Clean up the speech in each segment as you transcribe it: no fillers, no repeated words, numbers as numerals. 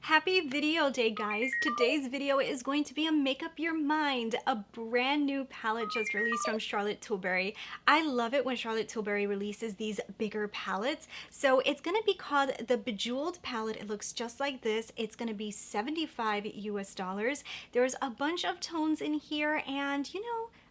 Happy video day, guys. Today's video is going to be a Make Up Your Mind, a brand new palette just released from Charlotte Tilbury. I love it when Charlotte Tilbury releases these bigger palettes. So it's going to be called the Bejeweled palette. It looks just like this. It's going to be $75 US. There's a bunch of tones in here, and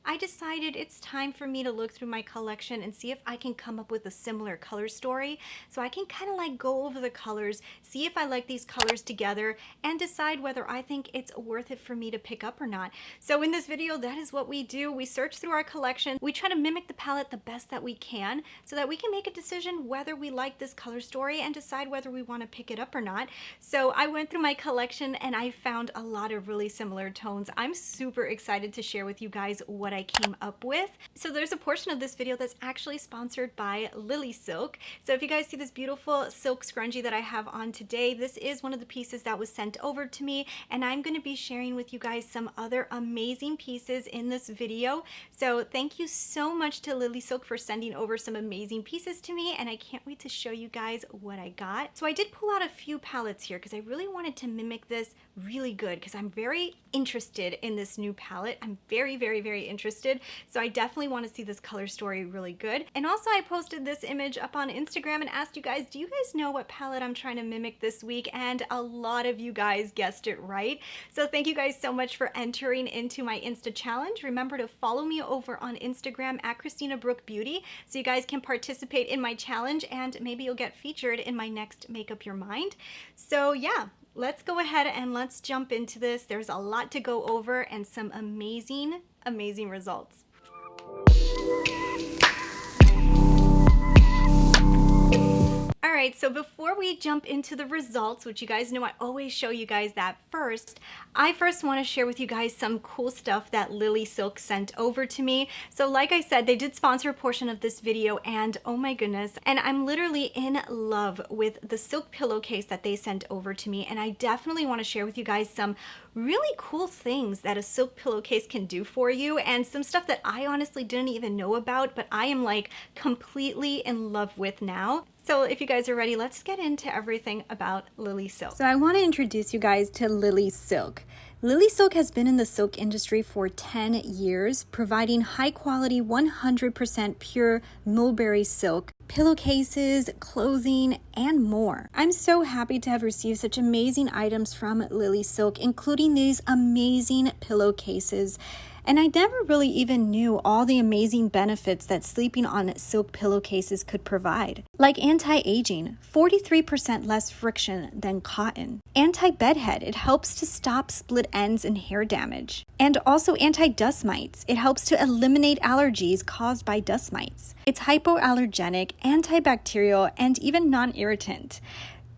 I decided it's time for me to look through my collection and see if I can come up with a similar color story. So I can kind of like go over the colors, see if I like these colors together, and decide whether I think it's worth it for me to pick up or not. So in this video, that is what we do. We search through our collection. We try to mimic the palette the best that we can so that we can make a decision whether we like this color story and decide whether we want to pick it up or not. So I went through my collection and I found a lot of really similar tones. I'm super excited to share with you guys what I came up with. So there's a portion of this video that's actually sponsored by Lilysilk. So if you guys see this beautiful silk scrunchie that I have on today, this is one of the pieces that was sent over to me, and I'm going to be sharing with you guys some other amazing pieces in this video. So thank you so much to Lilysilk for sending over some amazing pieces to me, and I can't wait to show you guys what I got. So I did pull out a few palettes here because I really wanted to mimic this really good because I'm very interested in this new palette. I'm very interested. So I definitely want to see this color story really good. And also I posted this image up on Instagram and asked you guys, do you guys know what palette I'm trying to mimic this week? And a lot of you guys guessed it right. So thank you guys so much for entering into my Insta challenge. Remember to follow me over on Instagram at Christina Brooke Beauty so you guys can participate in my challenge and maybe you'll get featured in my next Make Up Your Mind. So yeah, let's go ahead and let's jump into this. There's a lot to go over and some amazing results. Alright, so before we jump into the results, which you guys know I always show you guys that first, I first want to share with you guys some cool stuff that Lilysilk sent over to me. So like I said, they did sponsor a portion of this video, and oh my goodness, and I'm literally in love with the silk pillowcase that they sent over to me, and I definitely want to share with you guys some really cool things that a silk pillowcase can do for you, and some stuff that I honestly didn't even know about, but I am like completely in love with now. So if you guys are ready, let's get into everything about Lilysilk. So I want to introduce you guys to Lilysilk. Lilysilk has been in the silk industry for 10 years, providing high quality 100% pure mulberry silk, pillowcases, clothing, and more. I'm so happy to have received such amazing items from Lilysilk, including these amazing pillowcases. And I never really even knew all the amazing benefits that sleeping on silk pillowcases could provide. Like anti-aging, 43% less friction than cotton. Anti-bedhead, it helps to stop split ends and hair damage. And also anti-dust mites, it helps to eliminate allergies caused by dust mites. It's hypoallergenic, antibacterial, and even non-irritant.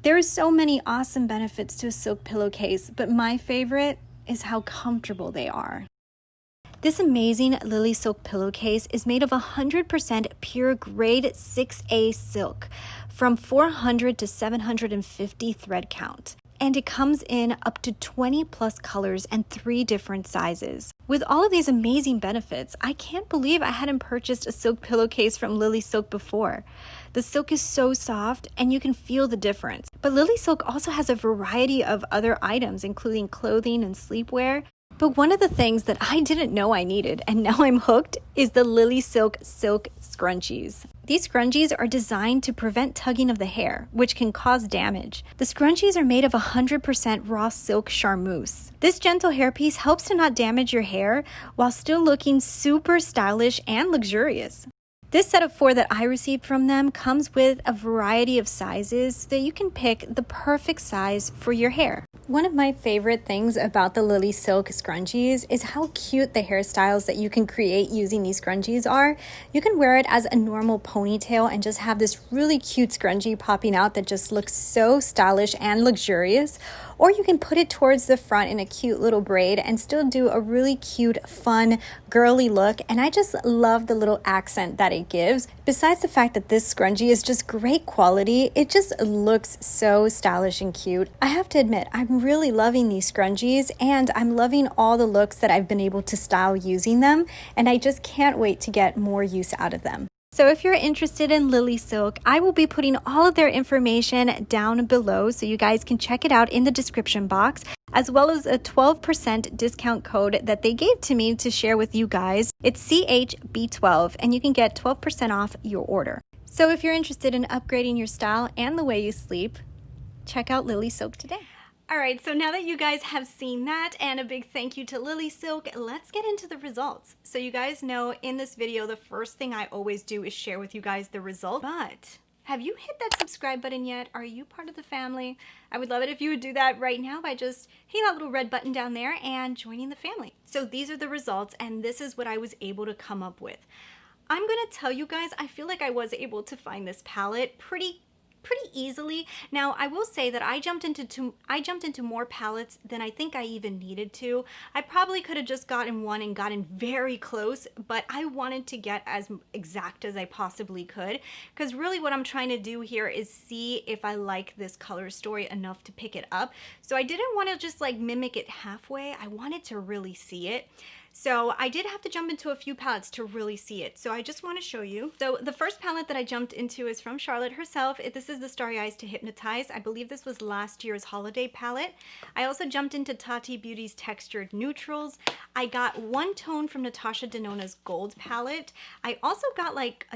There are so many awesome benefits to a silk pillowcase, but my favorite is how comfortable they are. This amazing Lilysilk pillowcase is made of 100% pure grade 6A silk from 400 to 750 thread count. And it comes in up to 20 plus colors and 3 different sizes. With all of these amazing benefits, I can't believe I hadn't purchased a silk pillowcase from Lilysilk before. The silk is so soft and you can feel the difference. But Lilysilk also has a variety of other items, including clothing and sleepwear. But one of the things that I didn't know I needed, and now I'm hooked, is the Lilysilk silk scrunchies. These scrunchies are designed to prevent tugging of the hair, which can cause damage. The scrunchies are made of 100% raw silk charmeuse. This gentle hairpiece helps to not damage your hair while still looking super stylish and luxurious. This set of 4 that I received from them comes with a variety of sizes so that you can pick the perfect size for your hair. One of my favorite things about the Lilysilk scrunchies is how cute the hairstyles that you can create using these scrunchies are. You can wear it as a normal ponytail and just have this really cute scrunchie popping out that just looks so stylish and luxurious. Or you can put it towards the front in a cute little braid and still do a really cute, fun, girly look. And I just love the little accent that it gives. Besides the fact that this scrunchie is just great quality, it just looks so stylish and cute. I have to admit, I'm really loving these scrunchies and I'm loving all the looks that I've been able to style using them. And I just can't wait to get more use out of them. So if you're interested in Lilysilk, I will be putting all of their information down below so you guys can check it out in the description box, as well as a 12% discount code that they gave to me to share with you guys. It's CHB12 and you can get 12% off your order. So if you're interested in upgrading your style and the way you sleep, check out Lilysilk today. Alright, so now that you guys have seen that, and a big thank you to Lilysilk, let's get into the results. So you guys know in this video, the first thing I always do is share with you guys the result. But have you hit that subscribe button yet? Are you part of the family? I would love it if you would do that right now by just hitting that little red button down there and joining the family. So these are the results, and this is what I was able to come up with. I'm gonna tell you guys, I feel like I was able to find this palette pretty easily. Now, I will say that I jumped into more palettes than I think I even needed to. I probably could have just gotten one and gotten very close, but I wanted to get as exact as I possibly could, because really what I'm trying to do here is see if I like this color story enough to pick it up. So I didn't want to just like mimic it halfway. I wanted to really see it. So I did have to jump into a few palettes to really see it. So I just want to show you. So the first palette that I jumped into is from Charlotte herself. This is the Starry Eyes to Hypnotize. I believe this was last year's holiday palette. I also jumped into Tati Beauty's Textured Neutrals. I got one tone from Natasha Denona's Gold palette. I also got like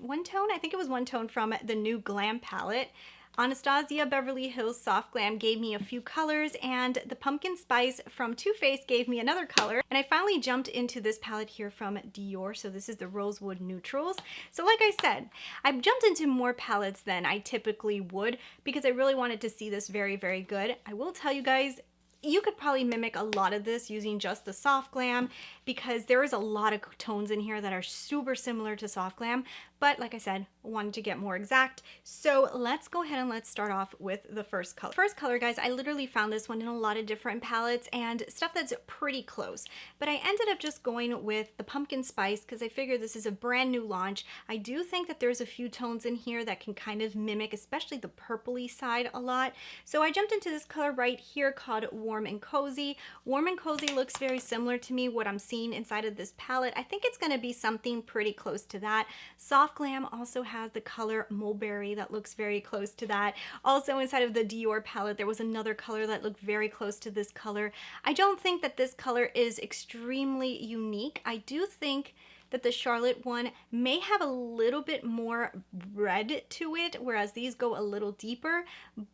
one tone, I think it was one tone from the new Glam palette. Anastasia Beverly Hills Soft Glam gave me a few colors, and the Pumpkin Spice from Too Faced gave me another color. And I finally jumped into this palette here from Dior. So this is the Rosewood Neutrals. So like I said, I've jumped into more palettes than I typically would because I really wanted to see this very, very good. I will tell you guys, you could probably mimic a lot of this using just the Soft Glam because there is a lot of tones in here that are super similar to Soft Glam. But like I said, I wanted to get more exact. So let's go ahead and let's start off with the first color. First color, guys, I literally found this one in a lot of different palettes and stuff that's pretty close. But I ended up just going with the Pumpkin Spice because I figured this is a brand new launch. I do think that there's a few tones in here that can kind of mimic, especially the purpley side a lot. So I jumped into this color right here called Warm and Cozy. Warm and Cozy looks very similar to me, what I'm seeing inside of this palette. I think it's going to be something pretty close to that. Soft Glam also has the color Mulberry that looks very close to that. Also inside of the Dior palette, there was another color that looked very close to this color. I don't think that this color is extremely unique. I do think that the Charlotte one may have a little bit more red to it, whereas these go a little deeper.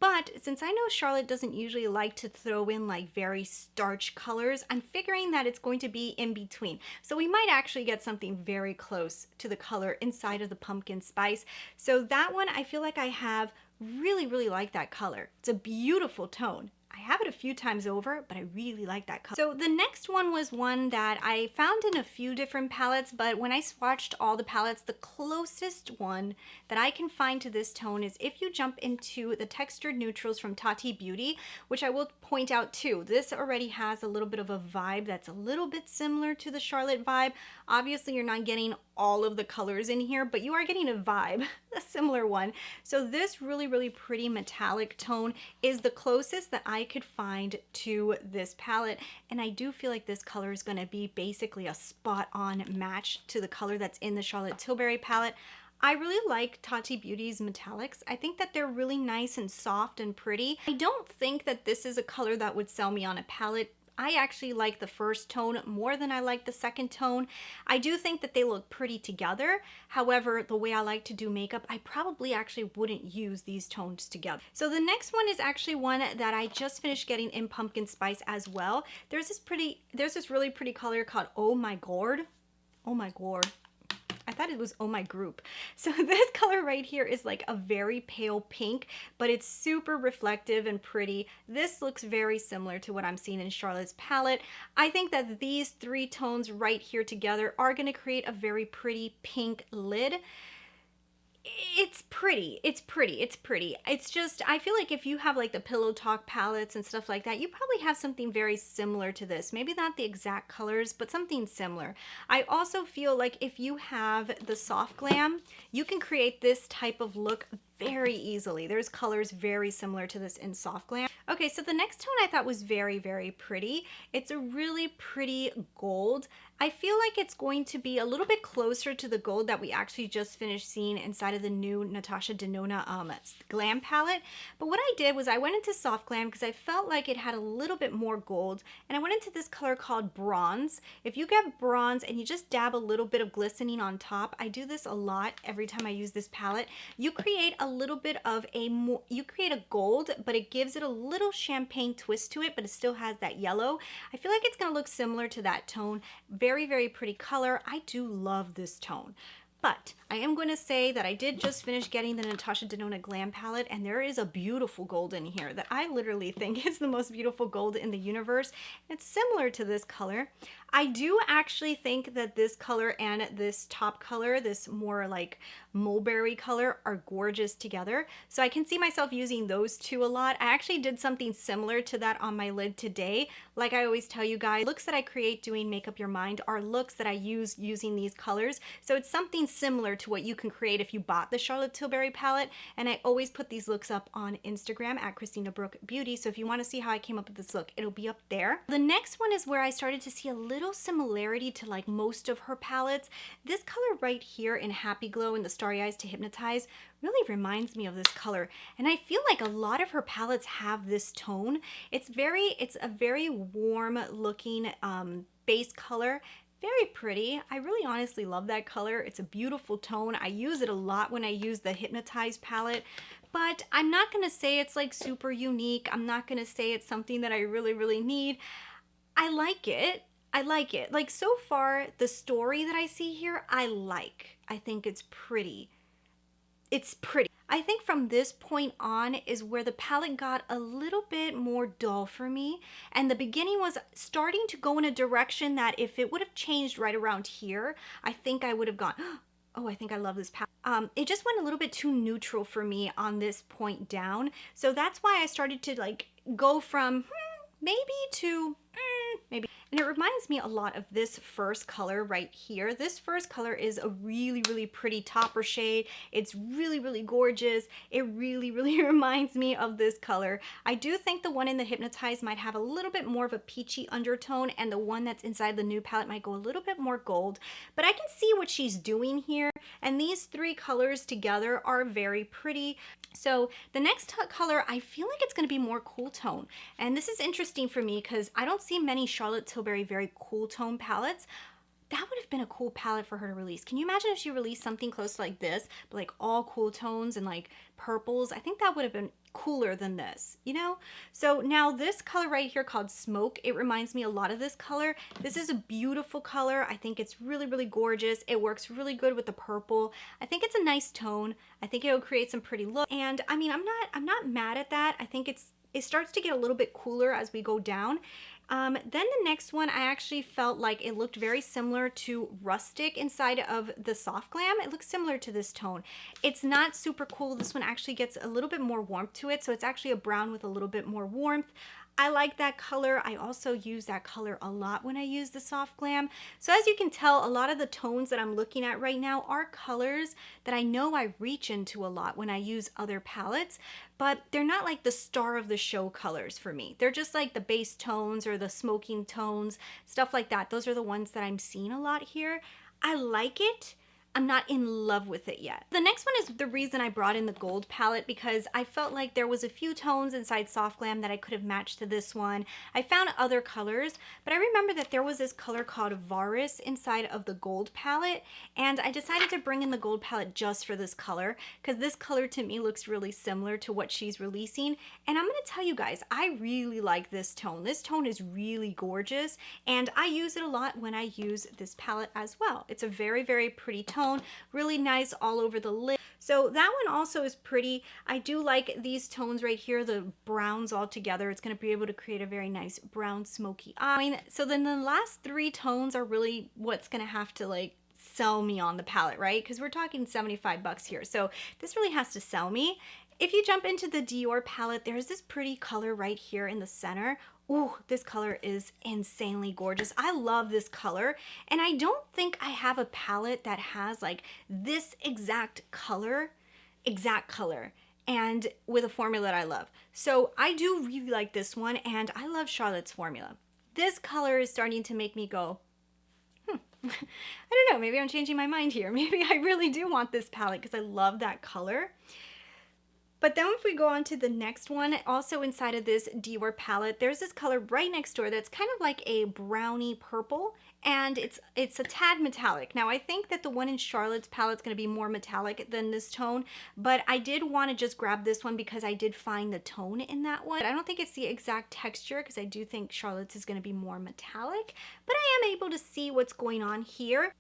But since I know Charlotte doesn't usually like to throw in like very starch colors, I'm figuring that it's going to be in between. So we might actually get something very close to the color inside of the Pumpkin Spice. So that one, I feel like I have really, really like that color. It's a beautiful tone. I have it a few times over, but I really like that color. So the next one was one that I found in a few different palettes, but when I swatched all the palettes, the closest one that I can find to this tone is if you jump into the Textured Neutrals from Tati Beauty, which I will point out too. This already has a little bit of a vibe that's a little bit similar to the Charlotte vibe. Obviously, you're not getting all of the colors in here, but you are getting a vibe, a similar one. So this really, really pretty metallic tone is the closest that I could find to this palette. And I do feel like this color is going to be basically a spot-on match to the color that's in the Charlotte Tilbury palette. I really like Tati Beauty's metallics. I think that they're really nice and soft and pretty. I don't think that this is a color that would sell me on a palette. I actually like the first tone more than I like the second tone. I do think that they look pretty together. However, the way I like to do makeup, I probably actually wouldn't use these tones together. So the next one is actually one that I just finished getting in Pumpkin Spice as well. There's this really pretty color called Oh My Gourd. Oh My Gourd. I thought it was Oh My Group. So this color right here is like a very pale pink, but it's super reflective and pretty. This looks very similar to what I'm seeing in Charlotte's palette. I think that these three tones right here together are going to create a very pretty pink lid. It's pretty. It's just, I feel like if you have like the Pillow Talk palettes and stuff like that, you probably have something very similar to this. Maybe not the exact colors, but something similar. I also feel like if you have the Soft Glam, you can create this type of look very easily. There's colors very similar to this in Soft Glam. Okay, so the next tone I thought was very, very pretty. It's a really pretty gold. I feel like it's going to be a little bit closer to the gold that we actually just finished seeing inside of the new Natasha Denona Glam palette. But what I did was I went into Soft Glam because I felt like it had a little bit more gold, and I went into this color called Bronze. If you get bronze and you just dab a little bit of glistening on top, I do this a lot every time I use this palette, you create a little bit of you create a gold, but it gives it a little champagne twist to it, but it still has that yellow. I feel like it's gonna look similar to that tone. Very, very pretty color. I do love this tone. But I am going to say that I did just finish getting the Natasha Denona Glam palette, and there is a beautiful gold in here that I literally think is the most beautiful gold in the universe. It's similar to this color. I do actually think that this color and this top color, this more like mulberry color, are gorgeous together. So I can see myself using those two a lot. I actually did something similar to that on my lid today. Like I always tell you guys, looks that I create doing Make Up Your Mind are looks that I use using these colors. So it's something similar to what you can create if you bought the Charlotte Tilbury palette. And I always put these looks up on Instagram at Christina Brooke Beauty. So if you want to see how I came up with this look, it'll be up there. The next one is where I started to see a little similarity to like most of her palettes. This color right here in Happy Glow in the Starry Eyes to Hypnotise really reminds me of this color, and I feel like a lot of her palettes have this tone. It's a very warm looking base color. Very pretty. I really honestly love that color. It's a beautiful tone. I use it a lot when I use the Hypnotise palette, but I'm not gonna say it's like super unique. I'm not gonna say it's something that I really, really need. I like it. I like it. Like so far, the story that I see here, I like. I think it's pretty. It's pretty. I think from this point on is where the palette got a little bit more dull for me. And the beginning was starting to go in a direction that if it would have changed right around here, I think I would have gone, oh, I think I love this palette. It just went a little bit too neutral for me on this point down. So that's why I started to like go from maybe to maybe. And it reminds me a lot of this first color right here. This first color is a really, really pretty topper shade. It's really, really gorgeous. It really, really reminds me of this color. I do think the one in the Hypnotise might have a little bit more of a peachy undertone, and the one that's inside the new palette might go a little bit more gold. But I can see what she's doing here, and these three colors together are very pretty. So the next color, I feel like it's going to be more cool tone. And this is interesting for me because I don't see many Charlotte Tilbury very cool tone palettes. That would have been a cool palette for her to release. Can you imagine if she released something close to like this, but like all cool tones and like purples? I think that would have been cooler than this, you know? So now this color right here called Smoke, it reminds me a lot of this color. This is a beautiful color. I think it's really, really gorgeous. It works really good with the purple. I think it's a nice tone. I think it will create some pretty look. And I mean, I'm not mad at that. I think it starts to get a little bit cooler as we go down. Then the next one, I actually felt like it looked very similar to Rustic inside of the Soft Glam. It looks similar to this tone. It's not super cool. This one actually gets a little bit more warmth to it. So it's actually a brown with a little bit more warmth. I like that color. I also use that color a lot when I use the Soft Glam. So as you can tell, a lot of the tones that I'm looking at right now are colors that I know I reach into a lot when I use other palettes, but they're not like the star of the show colors for me. They're just like the base tones or the smoking tones, stuff like that. Those are the ones that I'm seeing a lot here. I like it. I'm not in love with it yet. The next one is the reason I brought in the gold palette, because I felt like there was a few tones inside Soft Glam that I could have matched to this one. I found other colors, but I remember that there was this color called Varus inside of the gold palette, and I decided to bring in the gold palette just for this color, because this color to me looks really similar to what she's releasing. And I'm gonna tell you guys, I really like this tone. This tone is really gorgeous, and I use it a lot when I use this palette as well. It's a very, very pretty tone. Really nice all over the lid. So that one also is pretty. I do like these tones right here, the browns all together. It's going to be able to create a very nice brown smoky eye. So then the last three tones are really what's going to have to like sell me on the palette, right? Because we're talking 75 bucks here. So this really has to sell me. If you jump into the Dior palette, there's this pretty color right here in the center. Ooh, this color is insanely gorgeous. I love this color, and I don't think I have a palette that has like this exact color exact color and with a formula that I love. So I do really like this one, and I love Charlotte's formula. This color is starting to make me go, I don't know, maybe I'm changing my mind here. Maybe I really do want this palette because I love that color. But then if we go on to the next one, also inside of this Dior palette, there's this color right next door that's kind of like a brownie purple, and it's a tad metallic. Now I think that the one in Charlotte's palette is going to be more metallic than this tone, but I did want to just grab this one because I did find the tone in that one. I don't think it's the exact texture because I do think Charlotte's is going to be more metallic, but I am able to see what's going on here.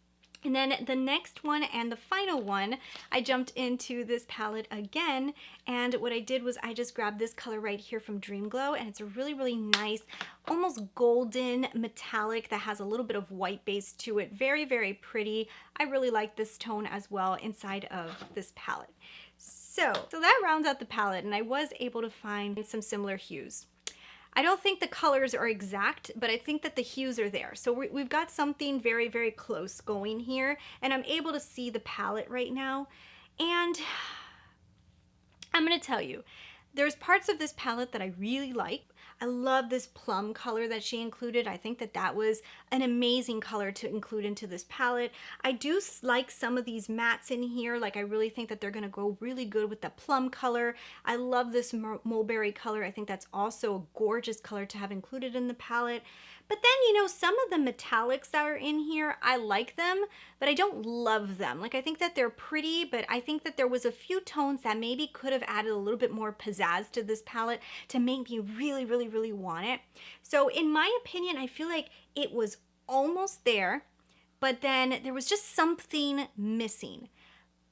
And then the next one and the final one, I jumped into this palette again, and what I did was I just grabbed this color right here from Dream Glow, and it's a really, really nice, almost golden metallic that has a little bit of white base to it. Very, very pretty. I really like this tone as well inside of this palette. So that rounds out the palette, and I was able to find some similar hues. I don't think the colors are exact, but I think that the hues are there. So we've got something very, very close going here, and I'm able to see the palette right now. And I'm gonna tell you, there's parts of this palette that I really like. I love this plum color that she included. I think that that was an amazing color to include into this palette. I do like some of these mattes in here. Like, I really think that they're gonna go really good with the plum color. I love this mulberry color. I think that's also a gorgeous color to have included in the palette. But then, you know, some of the metallics that are in here, I like them, but I don't love them. Like, I think that they're pretty, but I think that there was a few tones that maybe could have added a little bit more pizzazz to this palette to make me really, really, really want it. So in my opinion, I feel like it was almost there, but then there was just something missing.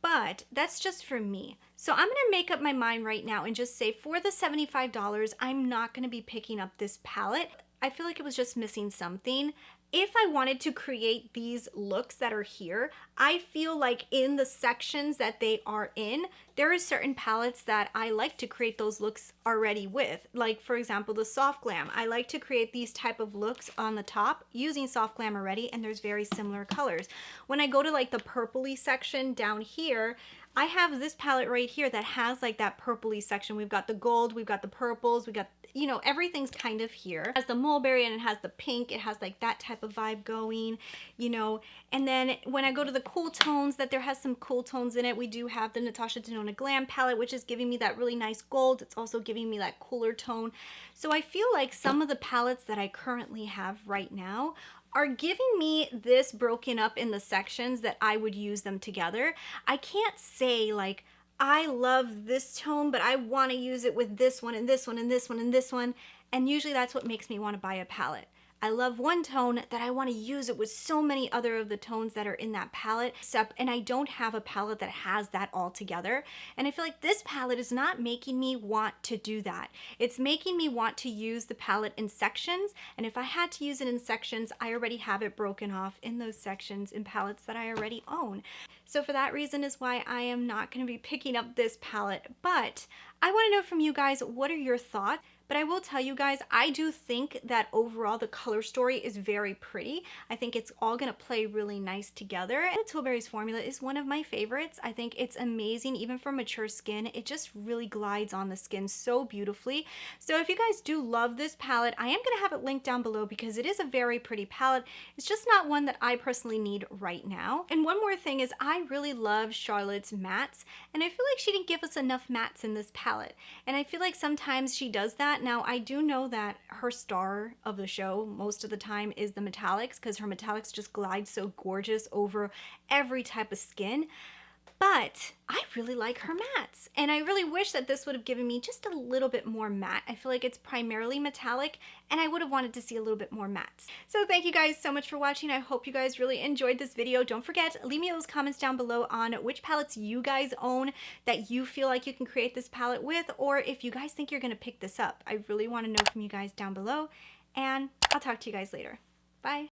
But that's just for me. So I'm gonna make up my mind right now and just say for the $75, I'm not gonna be picking up this palette. I feel like it was just missing something. If I wanted to create these looks that are here, I feel like in the sections that they are in, there are certain palettes that I like to create those looks already with. Like, for example, the Soft Glam. I like to create these type of looks on the top using Soft Glam already, and there's very similar colors. When I go to like the purpley section down here, I have this palette right here that has like that purpley section. We've got the gold, we've got the purples, we got, you know, everything's kind of here. It has the mulberry and it has the pink. It has like that type of vibe going, you know. And then when I go to the cool tones, that there has some cool tones in it, we do have the Natasha Denona Glam palette, which is giving me that really nice gold. It's also giving me that cooler tone. So I feel like some of the palettes that I currently have right now are giving me this broken up in the sections that I would use them together. I can't say like, I love this tone, but I want to use it with this one and this one and this one and this one. And usually that's what makes me want to buy a palette. I love one tone that I want to use it with so many other of the tones that are in that palette, and I don't have a palette that has that all together. And I feel like this palette is not making me want to do that. It's making me want to use the palette in sections, and if I had to use it in sections, I already have it broken off in those sections in palettes that I already own. So for that reason is why I am not going to be picking up this palette. But I want to know from you guys, what are your thoughts? But I will tell you guys, I do think that overall the color story is very pretty. I think it's all gonna play really nice together. And Tilbury's formula is one of my favorites. I think it's amazing, even for mature skin. It just really glides on the skin so beautifully. So if you guys do love this palette, I am gonna have it linked down below because it is a very pretty palette. It's just not one that I personally need right now. And one more thing is I really love Charlotte's mattes, and I feel like she didn't give us enough mattes in this palette. And I feel like sometimes she does that. Now, I do know that her star of the show most of the time is the metallics, because her metallics just glide so gorgeous over every type of skin. But I really like her mattes, and I really wish that this would have given me just a little bit more matte. I feel like it's primarily metallic, and I would have wanted to see a little bit more mattes. So thank you guys so much for watching. I hope you guys really enjoyed this video. Don't forget, leave me those comments down below on which palettes you guys own that you feel like you can create this palette with, or if you guys think you're gonna pick this up. I really want to know from you guys down below, and I'll talk to you guys later. Bye.